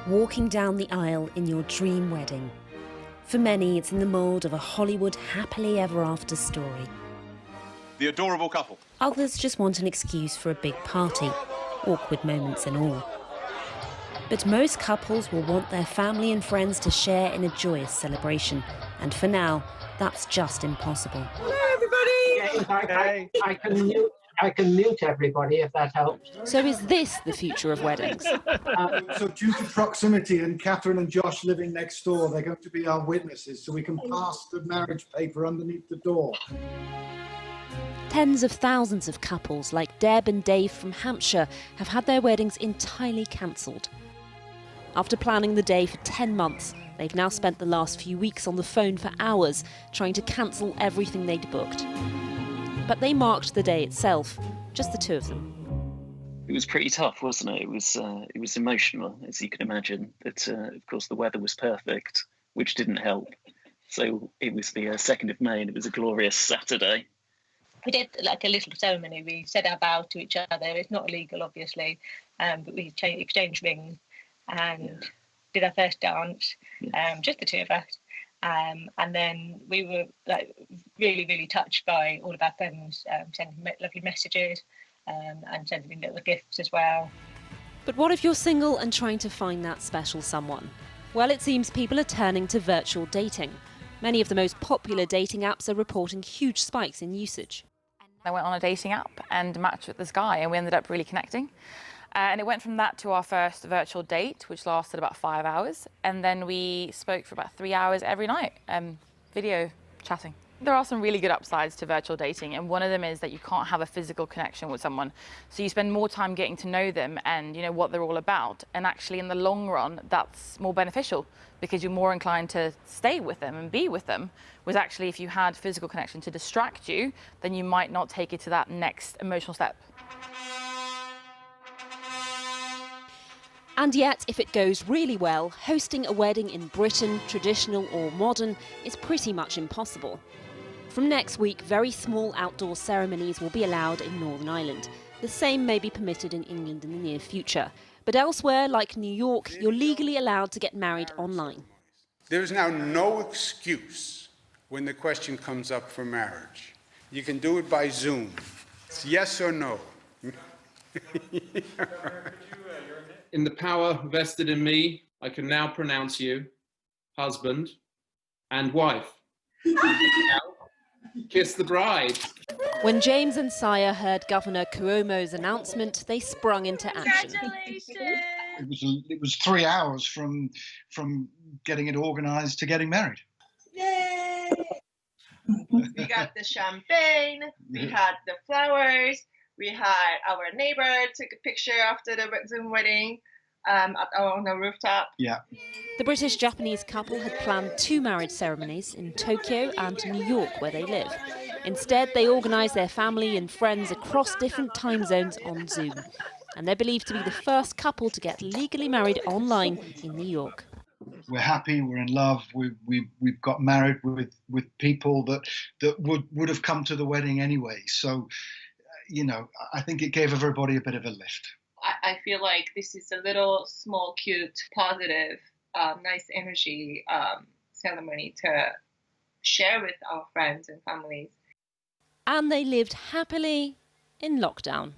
walking down the aisle in your dream wedding. For many, it's in the mould of a Hollywood happily ever after story. The adorable couple. Others just want an excuse for a big party, awkward moments and all. But most couples will want their family and friends to share in a joyous celebration, and for now, that's just impossible. Hello, everybody! Yes, I can mute everybody if that helps. So is this the future of weddings? So due to proximity and Catherine and Josh living next door, they're going to be our witnesses, so we can pass the marriage paper underneath the door. Tens of thousands of couples like Deb and Dave from Hampshire have had their weddings entirely cancelled. After planning the day for 10 months, they've now spent the last few weeks on the phone for hours trying to cancel everything they'd booked. But they marked the day itself, just the two of them. It was pretty tough, wasn't it? It was emotional, as you can imagine. But of course, the weather was perfect, which didn't help. So it was the 2nd of May, and it was a glorious Saturday. We did like a little ceremony. We said our vow to each other. It's not illegal, obviously, but we exchanged rings and did our first dance, just the two of us. And then we were like really, really touched by all of our friends sending lovely messages and sending little gifts as well. But what if you're single and trying to find that special someone? Well, it seems people are turning to virtual dating. Many of the most popular dating apps are reporting huge spikes in usage. I went on a dating app and matched with this guy, and we ended up really connecting. And it went from that to our first virtual date, which lasted about 5 hours. And then we spoke for about 3 hours every night, video chatting. There are some really good upsides to virtual dating, and one of them is that you can't have a physical connection with someone. So you spend more time getting to know them and what they're all about. And actually, in the long run, that's more beneficial because you're more inclined to stay with them and be with them. Whereas actually, if you had physical connection to distract you, then you might not take it to that next emotional step. And yet, if it goes really well, hosting a wedding in Britain, traditional or modern, is pretty much impossible. From next week, very small outdoor ceremonies will be allowed in Northern Ireland. The same may be permitted in England in the near future. But elsewhere, like New York, you're legally allowed to get married online. There is now no excuse when the question comes up for marriage. You can do it by Zoom. It's yes or no. In the power vested in me, I can now pronounce you husband and wife. Kiss the bride. When James and Saya heard Governor Cuomo's announcement, they sprung into action. It was 3 hours from getting it organised to getting married. Yay! We got the champagne, we had the flowers, we had our neighbor took a picture after the Zoom wedding on the rooftop. Yeah. The British-Japanese couple had planned 2 marriage ceremonies in Tokyo and New York, where they live. Instead, they organised their family and friends across different time zones on Zoom. And they're believed to be the first couple to get legally married online in New York. We're happy, we're in love, we've got married with people that would have come to the wedding anyway. So, I think it gave everybody a bit of a lift. I feel like this is a little small, cute, positive, nice energy ceremony to share with our friends and families. And they lived happily in lockdown.